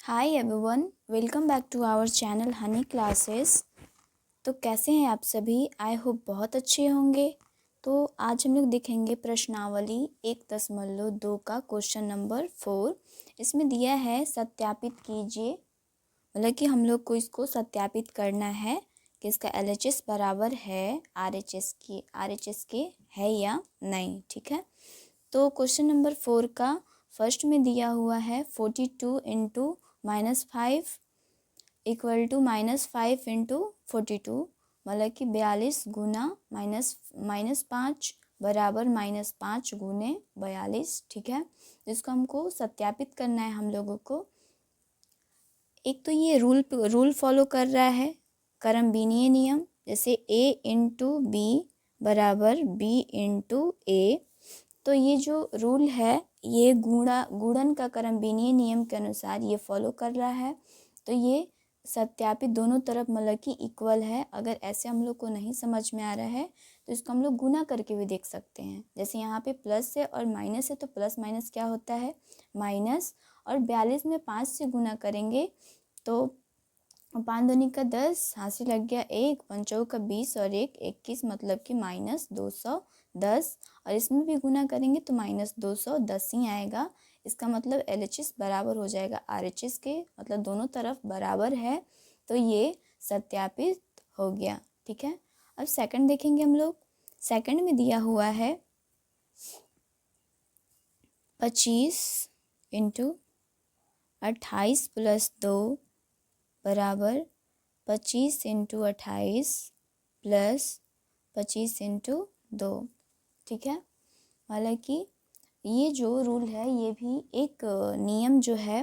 Hi everyone, welcome back to our channel Honey Classes. तो कैसे हैं आप सभी? आई होप बहुत अच्छे होंगे। तो आज हम लोग देखेंगे प्रश्नावली 1.2 का क्वेश्चन नंबर 4। इसमें दिया है सत्यापित कीजिए, मतलब कि हम लोग को इसको सत्यापित करना है कि इसका LHS बराबर है RHS के है या नहीं। ठीक है, तो क्वेश्चन नंबर 4 का फर्स्ट में दिया हुआ है 42 इंटू -5 इक्वल टू -5 इंटू 42, मतलब कि 42 गुना -5 बराबर -5 गुने 42। ठीक है, इसको हमको सत्यापित करना है हम लोगों को। एक तो ये रूल फॉलो कर रहा है क्रमबीनीय नियम, जैसे A इंटू बी बराबर B इंटू ए। तो ये जो रूल है ये गुणन का क्रमबीनीय नियम के अनुसार ये फॉलो कर रहा है। तो ये सत्यापित दोनों तरफ मतलब कि इक्वल है। अगर ऐसे हम लोग को नहीं समझ में आ रहा है तो इसको हम लोग गुना करके भी देख सकते हैं। जैसे यहाँ पे प्लस है और माइनस है, तो प्लस माइनस क्या होता है? माइनस। और 42 में 5 से गुना करेंगे तो 5 दूनी का 10, हासिल लग गया 1, 5 का 20 और 1 21, मतलब कि -210। और इसमें भी गुना करेंगे तो -210 ही आएगा। इसका मतलब LHS बराबर हो जाएगा RHS के, मतलब दोनों तरफ बराबर है। तो ये सत्यापित हो गया। ठीक है, अब सेकंड देखेंगे हम लोग। सेकंड में दिया हुआ है 25 इंटू 28 प्लस 2 बराबर 25 इंटू 28 प्लस 25 इंटू 2। ठीक है, हालांकि ये जो रूल है ये भी एक नियम जो है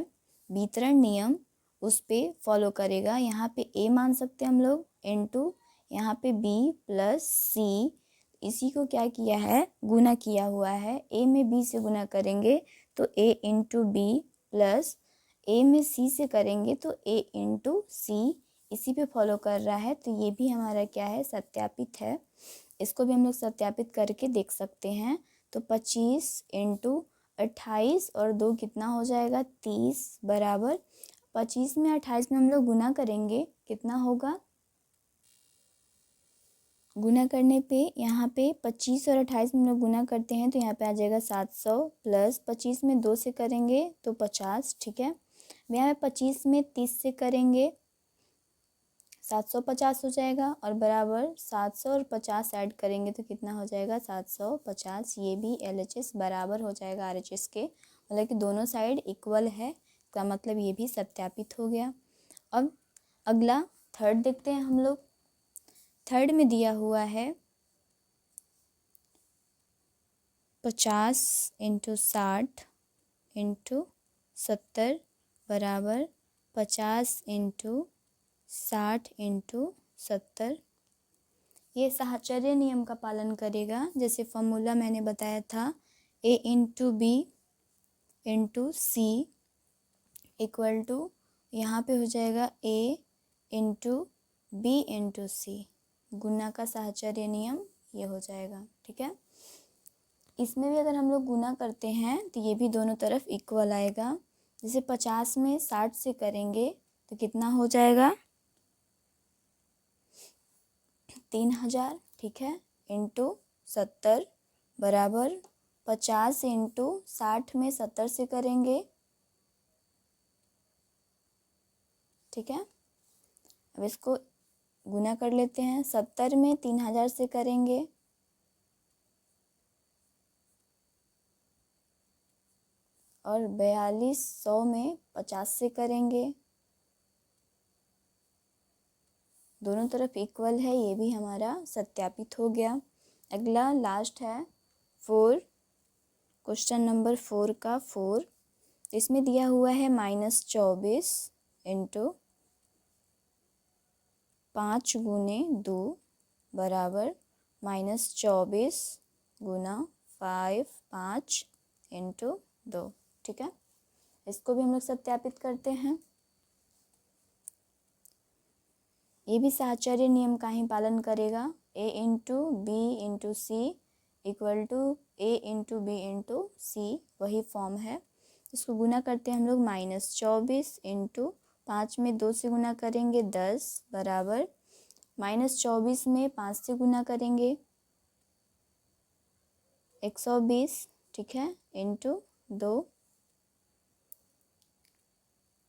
वितरण नियम, उस पे फॉलो करेगा। यहाँ पे A मान सकते हैं हम लोग इंटू यहाँ पे B प्लस C। इसी को क्या किया है? गुना किया हुआ है। A में B से गुना करेंगे तो A into B plus A में C से करेंगे तो A इंटू C। इसी पे फॉलो कर रहा है। तो ये भी हमारा क्या है? सत्यापित है। इसको भी हम लोग सत्यापित करके देख सकते हैं। तो 25 इंटू 28 और 2 कितना हो जाएगा? 30 बराबर 25 में 28 में हम लोग गुना करेंगे, कितना होगा? गुना करने पे यहाँ पे 25 और 28 में हम लोग गुना करते हैं तो यहाँ पे आ जाएगा 700 प्लस 25 में 2 से करेंगे तो 50। ठीक है, यहाँ पे 25 में 30 से करेंगे 750 हो जाएगा और बराबर 700 और 50 ऐड करेंगे तो कितना हो जाएगा? 750। ये भी LHS बराबर हो जाएगा RHS के, मतलब कि दोनों साइड इक्वल है का मतलब ये भी सत्यापित हो गया। अब अगला थर्ड देखते हैं हम लोग। थर्ड में दिया हुआ है 50 इंटू 60 इंटू 70 बराबर 50 इंटू 60 इंटू 70। ये साहचर्य नियम का पालन करेगा। जैसे फॉर्मूला मैंने बताया था A into B into C equal to यहाँ पे हो जाएगा A into B into C. गुना का साहचर्य नियम ये हो जाएगा। ठीक है, इसमें भी अगर हम लोग गुना करते हैं तो ये भी दोनों तरफ इक्वल आएगा। जैसे 50 में 60 से करेंगे तो कितना हो जाएगा? 3000। ठीक है, इंटू 70 बराबर 50 इंटू 60 में 70 से करेंगे। ठीक है, अब इसको गुना कर लेते हैं। 70 में 3000 से करेंगे और 4200 में 50 से करेंगे। दोनों तरफ इक्वल है, ये भी हमारा सत्यापित हो गया। अगला लास्ट है 4, क्वेश्चन नंबर 4 का 4। इसमें दिया हुआ है -24 इंटू 5 गुने 2 बराबर -24 गुना 5 इंटू 2। ठीक है, इसको भी हम लोग सत्यापित करते हैं। ये भी साहचर्य नियम का ही पालन करेगा। A into B into C equal to A into B into C, वही फॉर्म है। इसको गुना करते हैं हम लोग, -24 इंटू 5 में 2 से गुना करेंगे 10 बराबर -24 में 5 से गुना करेंगे 120, ठीक है, इंटू 2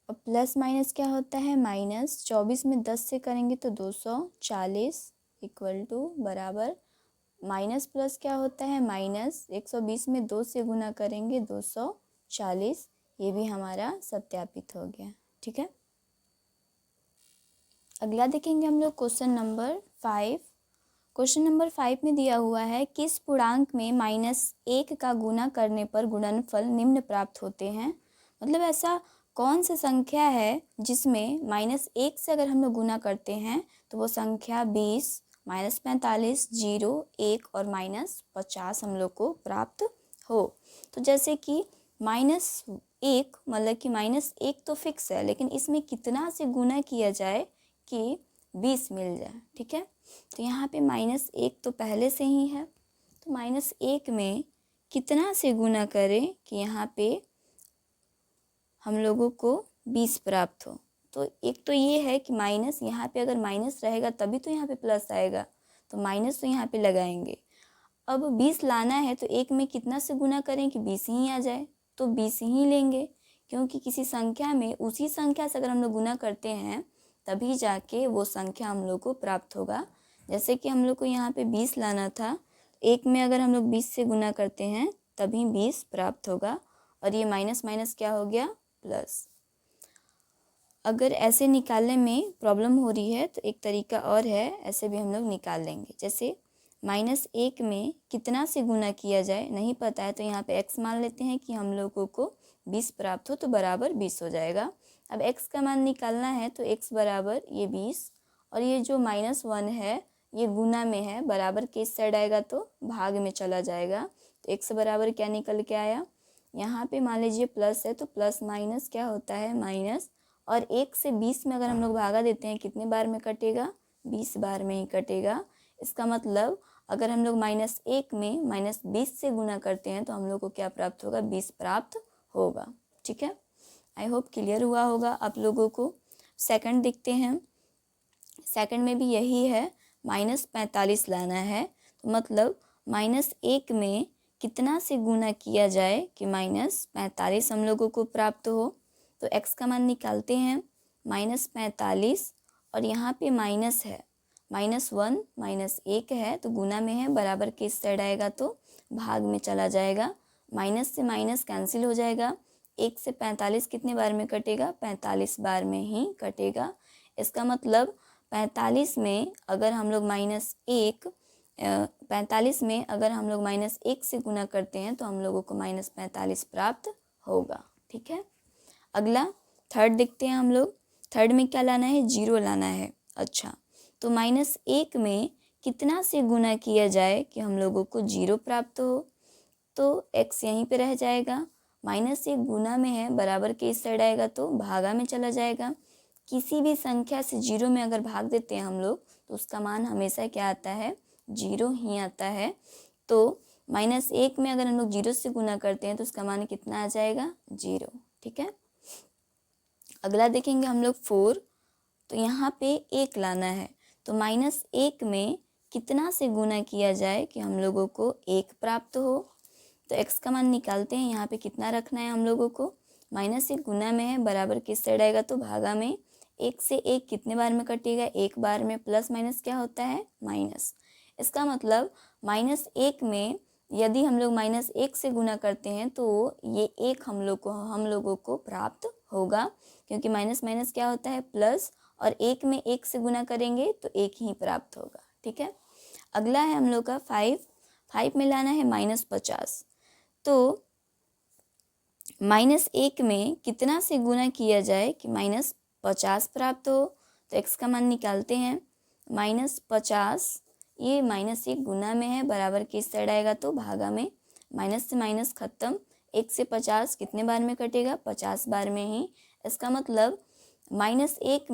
और प्लस माइनस क्या होता है, -24 में 10 से करेंगे तो 240 इक्वल टू बराबर माइनस प्लस क्या होता है -120 में 2 से गुना करेंगे 240। ये भी हमारा सत्यापित हो गया, ठीक है। अगला देखेंगे हम लोग क्वेश्चन नंबर 5। क्वेश्चन नंबर 5 में दिया हुआ है, किस पूर्णांक में -1 का गुना करने पर गुणनफल निम्न प्राप्त होते हैं। मतलब ऐसा कौन सी संख्या है जिसमें -1 से अगर हम लोग गुना करते हैं तो वो संख्या 20, -45, 0, 1 और -50 हम लोग को प्राप्त हो। तो जैसे कि -1 मतलब कि -1 तो फिक्स है, लेकिन इसमें कितना से गुना किया जाए कि 20 मिल जाए, ठीक है। तो यहाँ पे -1 तो पहले से ही है, तो -1 में कितना से गुना करें कि यहाँ पे हम लोगों को 20 प्राप्त हो। तो एक तो ये है कि माइनस, यहाँ पे अगर माइनस रहेगा तभी तो यहाँ पे प्लस आएगा, तो माइनस तो यहाँ पे लगाएंगे। अब 20 लाना है तो 1 में कितना से गुना करें कि 20 ही आ जाए, तो 20 ही लेंगे, क्योंकि किसी संख्या में उसी संख्या से अगर हम लोग गुना करते हैं तभी जाके वो संख्या हम लोग को प्राप्त होगा। जैसे कि हम लोग को यहाँ पे 20 लाना था, 1 में अगर हम लोग 20 से गुना करते हैं तभी 20 प्राप्त होगा, और ये माइनस माइनस क्या हो गया, प्लस। अगर ऐसे निकालने में प्रॉब्लम हो रही है तो एक तरीका और है, ऐसे भी हम लोग निकाल लेंगे। जैसे -1 में कितना से गुना किया जाए नहीं पता है, तो यहाँ पे x मान लेते हैं कि हम लोगों को 20 प्राप्त हो, तो बराबर 20 हो जाएगा। अब x का मान निकालना है तो x बराबर ये 20, और ये जो -1 है ये गुना में है, बराबर के इस साइड आएगा तो भाग में चला जाएगा। तो x बराबर क्या निकल के आया, यहाँ पे मान लीजिए प्लस है तो प्लस माइनस क्या होता है, माइनस, और 1 से 20 में अगर हम लोग भागा देते हैं कितने बार में कटेगा, 20 बार में ही कटेगा। इसका मतलब अगर हम लोग -1 में -20 से गुना करते हैं तो हम लोग को क्या प्राप्त होगा, 20 प्राप्त होगा, ठीक है। आई होप क्लियर हुआ होगा आप लोगों को। सेकंड देखते हैं, सेकंड में भी यही है, -45 लाना है, तो मतलब -1 में कितना से गुना किया जाए कि -45 हम लोगों को प्राप्त हो। तो x का मान निकालते हैं, -45, और यहाँ पे माइनस है, -1 -1 है तो गुना में है, बराबर के इस साइड आएगा तो भाग में चला जाएगा। माइनस से माइनस कैंसिल हो जाएगा, 1 से 45 कितने बार में कटेगा, 45 बार में ही कटेगा। इसका मतलब 45 में अगर हम लोग -1 में अगर हम लोग -1 से गुना करते हैं तो हम लोगों को -45 प्राप्त होगा, ठीक है। अगला थर्ड देखते हैं हम लोग। थर्ड में क्या लाना है, 0 लाना है। अच्छा, तो -1 में कितना से गुना किया जाए कि हम लोगों को 0 प्राप्त हो। तो x यहीं पे रह जाएगा, -1 गुना में है, बराबर के इस साइड आएगा तो भागा में चला जाएगा। किसी भी संख्या से 0 में अगर भाग देते हैं हम लोग तो उसका मान हमेशा क्या आता है, 0 ही आता है। तो -1 में अगर हम लोग 0 से गुना करते हैं तो उसका मान कितना आ जाएगा, 0, ठीक है। अगला देखेंगे हम लोग 4, तो यहाँ पे 1 लाना है, तो -1 में कितना से गुना किया जाए कि हम लोगों को 1 प्राप्त हो। तो x का मान निकालते हैं, यहाँ पे कितना रखना है हम लोगों को, -1 गुना में है, बराबर किस साइड आएगा तो भागा में। 1 से 1 कितने बार में कटेगा, 1 बार में, प्लस माइनस क्या होता है, माइनस। इसका मतलब -1 में यदि हम लोग -1 से गुना करते हैं तो ये 1 हम लोगों को प्राप्त होगा, क्योंकि माइनस माइनस क्या होता है, प्लस, और 1 में 1 से गुना करेंगे तो 1 ही प्राप्त होगा, ठीक है। अगला है हम लोग का 5 में लाना है -50। तो -1 में कितना से गुना किया जाए कि -50 प्राप्त हो। तो x का मान निकालते हैं, -50, ये -1 गुना में है, बराबर किस साइड आएगा तो भागा में। माइनस से माइनस खत्म, 1 से 50 कितने बार में कटेगा, 50 बार में ही। इसका मतलब -1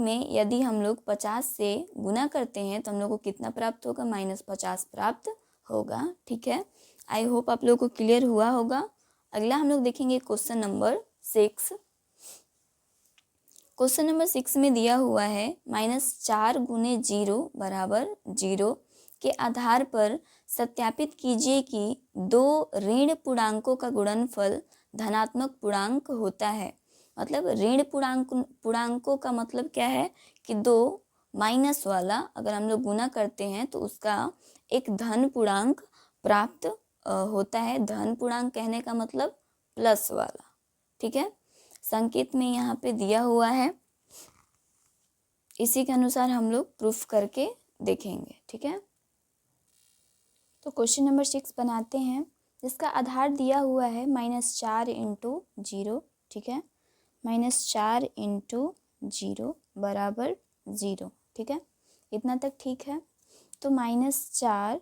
में यदि हम लोग 50 से गुना करते हैं तो हम लोग को कितना प्राप्त होगा, -50 प्राप्त होगा, ठीक है। आई होप आप लोगों को क्लियर हुआ होगा। अगला हम लोग देखेंगे क्वेश्चन नंबर 6। क्वेश्चन नंबर 6 में दिया हुआ है -4 गुने 0 बराबर 0 के आधार पर सत्यापित कीजिए कि दो ऋण पूर्णांकों का गुणनफल धनात्मक पूर्णांक होता है। मतलब ऋण पूर्णांकों का मतलब क्या है कि दो माइनस वाला अगर हम लोग गुना करते हैं तो उसका एक धन पूर्णांक प्राप्त होता है। धन पूर्णांक कहने का मतलब प्लस वाला, ठीक है। संकेत में यहाँ पे दिया हुआ है, इसी के अनुसार हम लोग प्रूफ करके देखेंगे, ठीक है। तो क्वेश्चन नंबर 6 बनाते हैं, जिसका आधार दिया हुआ है -4 इंटू 0, ठीक है। -4 इंटू 0 बराबर 0, ठीक है। इतना तक ठीक है। तो -4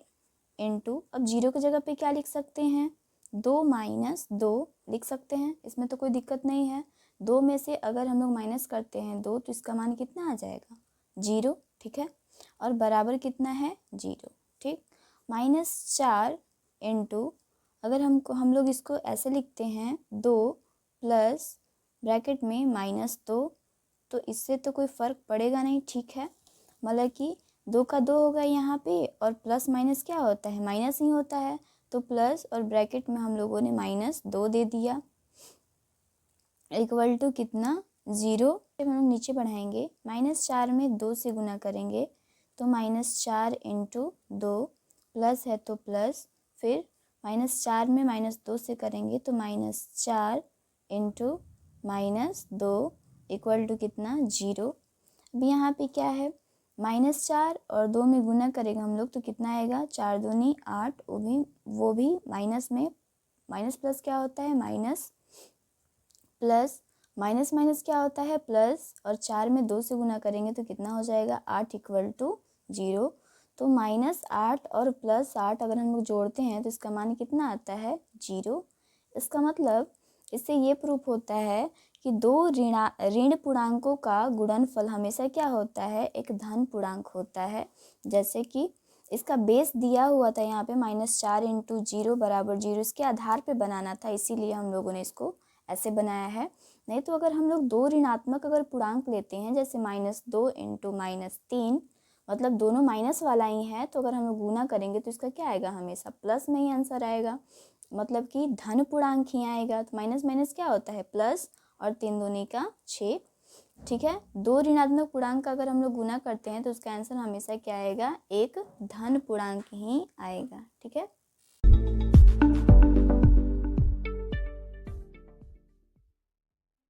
इंटू, अब 0 की जगह पे क्या लिख सकते हैं, 2 माइनस 2 लिख सकते हैं, इसमें तो कोई दिक्कत नहीं है। 2 में से अगर हम लोग माइनस करते हैं 2 तो इसका मान कितना आ जाएगा, 0, ठीक है। और बराबर कितना है, 0, ठीक। -4 इंटू, अगर हम लोग इसको ऐसे लिखते हैं 2 प्लस ब्रैकेट में -2, तो इससे तो कोई फ़र्क पड़ेगा नहीं, ठीक है। मतलब कि 2 का 2 होगा यहाँ पे, और प्लस माइनस क्या होता है, माइनस ही होता है। तो प्लस और ब्रैकेट में हम लोगों ने -2 दे दिया, इक्वल टू कितना, 0। जब हम लोग नीचे बढ़ाएंगे -4 में 2 से गुना करेंगे तो -4 इंटू 2 प्लस है तो प्लस, फिर -4 में -2 से करेंगे तो -4 इंटू -2 इक्वल टू कितना, 0। अब यहाँ पे क्या है, -4 और 2 में गुना करेगा हम लोग तो कितना आएगा, 4 दूनी 8, वो भी माइनस में, माइनस प्लस क्या होता है, माइनस प्लस माइनस माइनस क्या होता है, प्लस, और 4 में 2 से गुना करेंगे तो कितना हो जाएगा, 8 इक्वल टू 0। तो -8 और +8 अगर हम लोग जोड़ते हैं तो इसका मान कितना आता है, 0। इसका मतलब इससे ये प्रूफ होता है कि दो ऋण पूर्णांकों का गुणनफल हमेशा क्या होता है, एक धन पूर्णांक होता है। जैसे कि इसका बेस दिया हुआ था यहाँ पे -4 इंटू 0 बराबर 0, इसके आधार पे बनाना था, इसीलिए हम लोगों ने इसको ऐसे बनाया है। नहीं तो अगर हम लोग दो ऋणात्मक अगर पूर्णांक लेते हैं, जैसे -2 इंटू -3, मतलब दोनों माइनस वाला ही है, तो अगर हम लोग गुना करेंगे तो इसका क्या आएगा, हमेशा प्लस में ही आंसर आएगा, मतलब कि धन पूर्णांक ही आएगा। तो माइनस माइनस क्या होता है, प्लस, और 3 दूनी का 6, ठीक है। दो ऋणात्मक पूर्णांक का अगर हम लोग गुना करते हैं तो उसका आंसर हमेशा क्या आएगा, एक धन पूर्णांक ही आएगा, ठीक है।